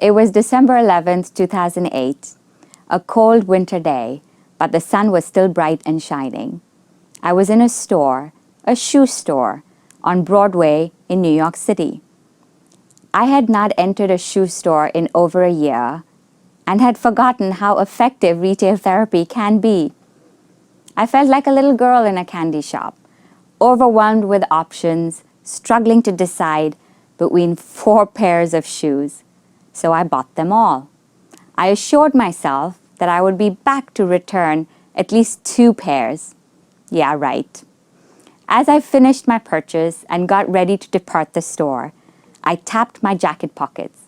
It was December 11th, 2008, a cold winter day, but the sun was still bright and shining. I was in a store, a shoe store, on Broadway in New York City. I had not entered a shoe store in over a year and had forgotten how effective retail therapy can be. I felt like a little girl in a candy shop, overwhelmed with options, struggling to decide between 4 pairs of shoes. So I bought them all. I assured myself that I would be back to return at least 2 pairs. Yeah, right. As I finished my purchase and got ready to depart the store, I tapped my jacket pockets.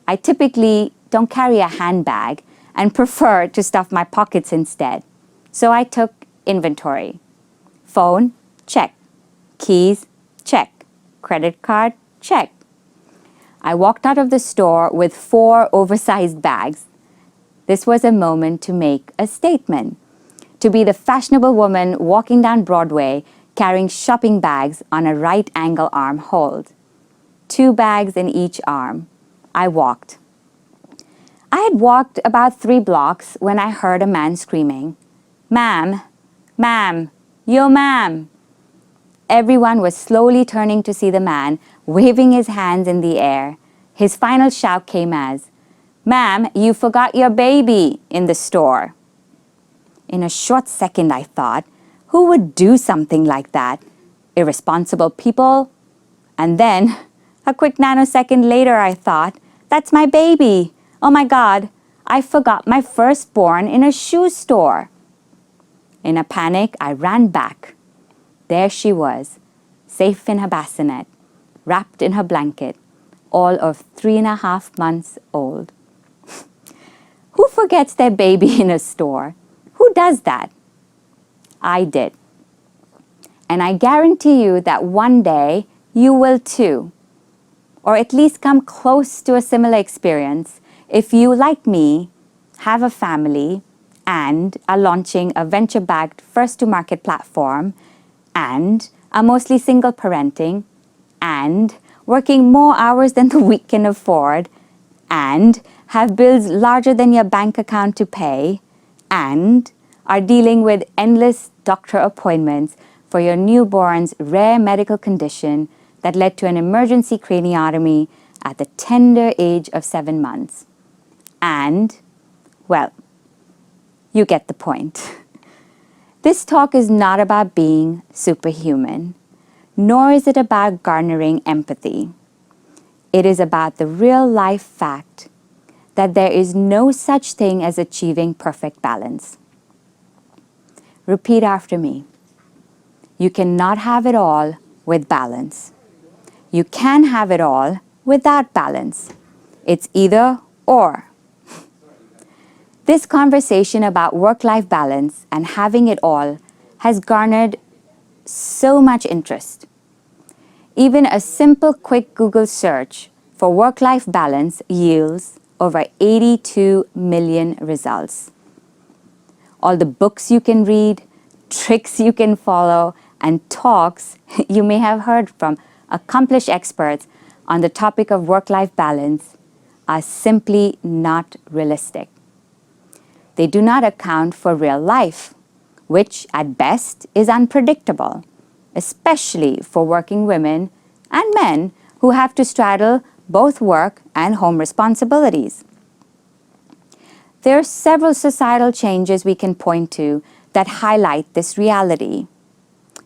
I typically don't carry a handbag and prefer to stuff my pockets instead. So I took inventory. Phone, check. Keys, check. Credit card, check. I walked out of the store with 4 oversized bags. This was a moment to make a statement, to be the fashionable woman walking down Broadway carrying shopping bags on a right-angle arm hold. 2 bags in each arm. I walked. I had walked about 3 blocks when I heard a man screaming, "Ma'am, ma'am, yo ma'am." Everyone was slowly turning to see the man, waving his hands in the air. His final shout came as, "Ma'am, you forgot your baby in the store." In a short second, I thought, who would do something like that? Irresponsible people? And then, a quick nanosecond later, I thought, that's my baby. Oh my God, I forgot my firstborn in a shoe store. In a panic, I ran back. There she was, safe in her bassinet, wrapped in her blanket, all of 3.5 months old. Who forgets their baby in a store? Who does that? I did. And I guarantee you that one day you will too, or at least come close to a similar experience if you, like me, have a family and are launching a venture-backed first-to-market platform and are mostly single parenting and working more hours than the week can afford and have bills larger than your bank account to pay and are dealing with endless doctor appointments for your newborn's rare medical condition that led to an emergency craniotomy at the tender age of 7 months. And, well, you get the point. This talk is not about being superhuman, nor is it about garnering empathy. It is about the real-life fact that there is no such thing as achieving perfect balance. Repeat after me. You cannot have it all with balance. You can have it all without balance. It's either or. This conversation about work-life balance and having it all has garnered so much interest. Even a simple quick Google search for work-life balance yields over 82 million results. All the books you can read, tricks you can follow, and talks you may have heard from accomplished experts on the topic of work-life balance are simply not realistic. They do not account for real life, which at best is unpredictable, especially for working women and men who have to straddle both work and home responsibilities. There are several societal changes we can point to that highlight this reality.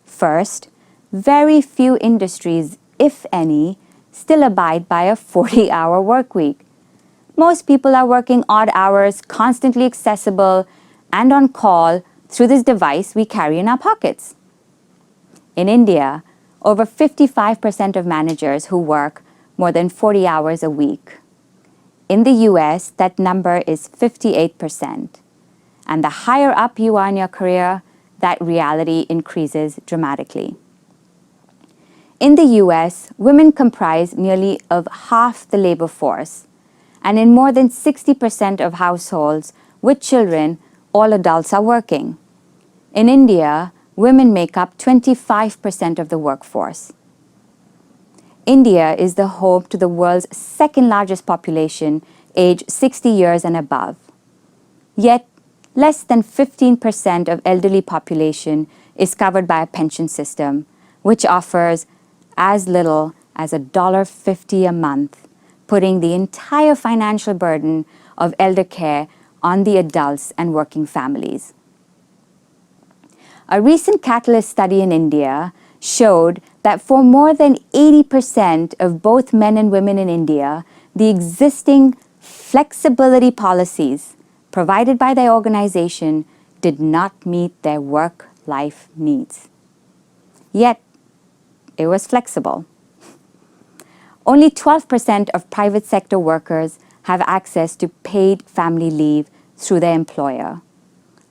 First, very few industries, if any, still abide by a 40-hour work week. Most people are working odd hours, constantly accessible and on call through this device we carry in our pockets. In India, over 55% of managers who work more than 40 hours a week. In the US, that number is 58%. And the higher up you are in your career, that reality increases dramatically. In the US, women comprise nearly of half the labor force, and in more than 60% of households with children, all adults are working. In India, women make up 25% of the workforce. India is the home to the world's second largest population, aged 60 years and above. Yet, less than 15% of elderly population is covered by a pension system, which offers as little as $1.50 a month, putting the entire financial burden of elder care on the adults and working families. A recent Catalyst study in India showed that for more than 80% of both men and women in India, the existing flexibility policies provided by their organization did not meet their work-life needs. Yet, it was flexible. Only 12% of private sector workers have access to paid family leave through their employer,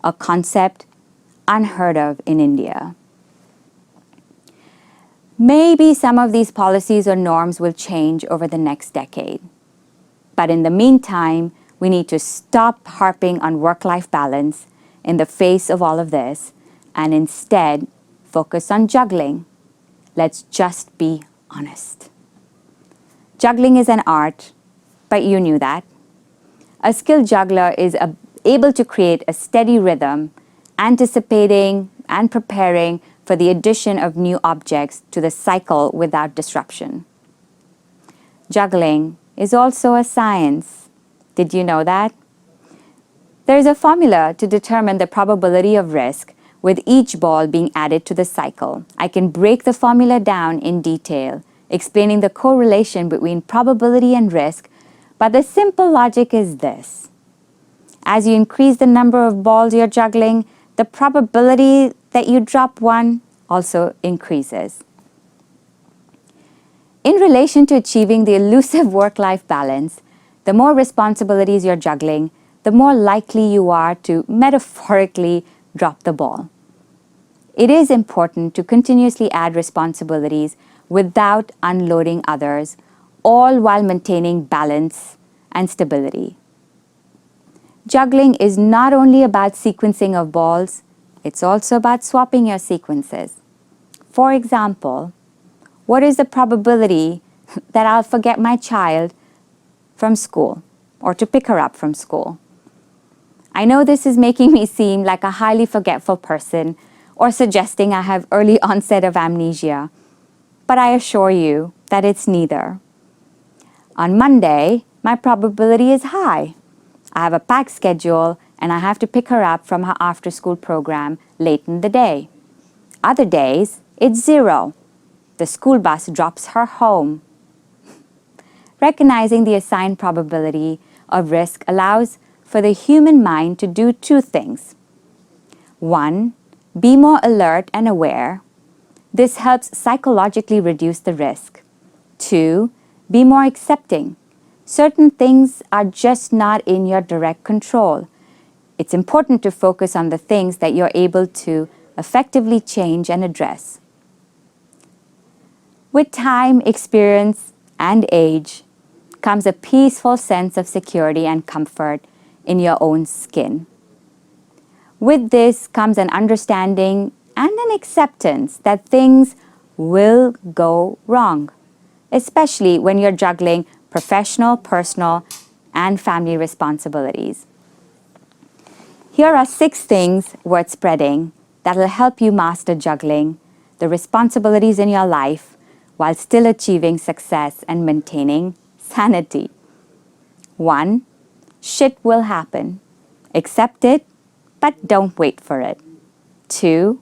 a concept unheard of in India. Maybe some of these policies or norms will change over the next decade. But in the meantime, we need to stop harping on work-life balance in the face of all of this and instead focus on juggling. Let's just be honest. Juggling is an art, but you knew that. A skilled juggler is able to create a steady rhythm, anticipating and preparing for the addition of new objects to the cycle without disruption. Juggling is also a science. Did you know that? There is a formula to determine the probability of risk with each ball being added to the cycle. I can break the formula down in detail, explaining the correlation between probability and risk, but the simple logic is this. As you increase the number of balls you're juggling, the probability that you drop one also increases. In relation to achieving the elusive work-life balance, the more responsibilities you're juggling, the more likely you are to metaphorically drop the ball. It is important to continuously add responsibilities without unloading others, all while maintaining balance and stability. Juggling is not only about sequencing of balls, it's also about swapping your sequences. For example, what is the probability that I'll forget my child from school or to pick her up from school? I know this is making me seem like a highly forgetful person or suggesting I have early onset of amnesia, but I assure you that it's neither. On Monday, my probability is high. I have a packed schedule and I have to pick her up from her after-school program late in the day. Other days, it's 0. The school bus drops her home. Recognizing the assigned probability of risk allows for the human mind to do 2 things. 1, be more alert and aware. This helps psychologically reduce the risk. 2, be more accepting. Certain things are just not in your direct control. It's important to focus on the things that you're able to effectively change and address. With time, experience, and age comes a peaceful sense of security and comfort in your own skin. With this comes an understanding and an acceptance that things will go wrong, especially when you're juggling professional, personal, and family responsibilities. Here are 6 things worth spreading that will help you master juggling the responsibilities in your life while still achieving success and maintaining sanity. 1, shit will happen. Accept it, but don't wait for it. 2,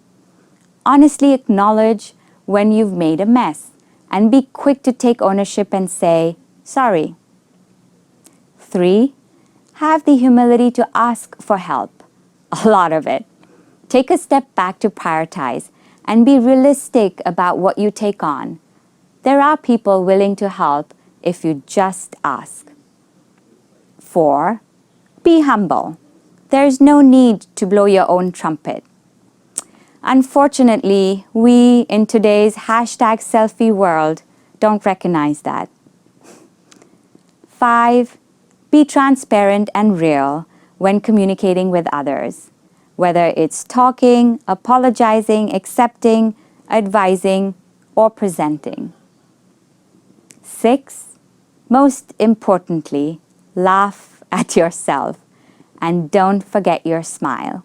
honestly acknowledge when you've made a mess and be quick to take ownership and say, sorry. 3, have the humility to ask for help, a lot of it. Take a step back to prioritize and be realistic about what you take on. There are people willing to help if you just ask. 4, be humble. There's no need to blow your own trumpet. Unfortunately, we in today's #selfie world don't recognize that. 5, be transparent and real when communicating with others, whether it's talking, apologizing, accepting, advising, or presenting. 6, most importantly, laugh at yourself and don't forget your smile.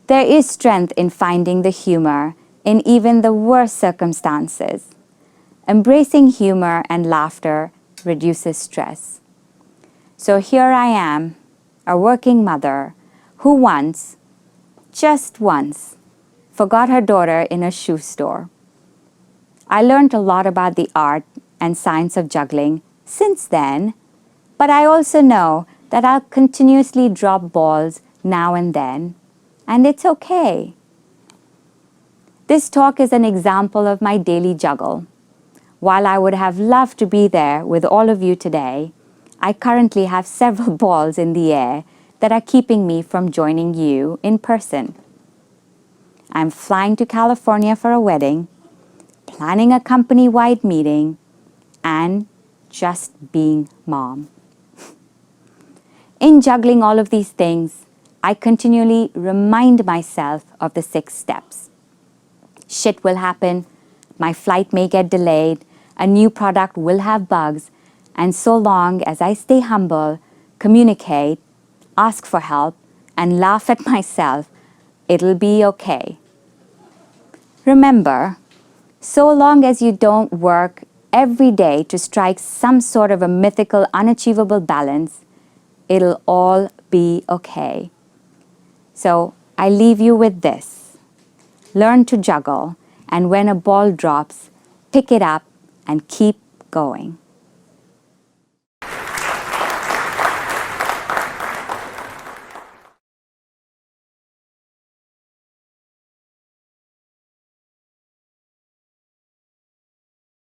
There is strength in finding the humor in even the worst circumstances. Embracing humor and laughter reduces stress. So here I am, a working mother who once, just once, forgot her daughter in a shoe store. I learned a lot about the art and science of juggling since then, but I also know that I'll continuously drop balls now and then, and it's okay. This talk is an example of my daily juggle. While I would have loved to be there with all of you today, I currently have several balls in the air that are keeping me from joining you in person. I'm flying to California for a wedding, planning a company-wide meeting, and just being mom. In juggling all of these things, I continually remind myself of the 6 steps. Shit will happen, my flight may get delayed, a new product will have bugs, and so long as I stay humble, communicate, ask for help, and laugh at myself, it'll be okay. Remember, so long as you don't work every day to strike some sort of a mythical, unachievable balance, it'll all be okay. So I leave you with this. Learn to juggle, and when a ball drops, pick it up and keep going.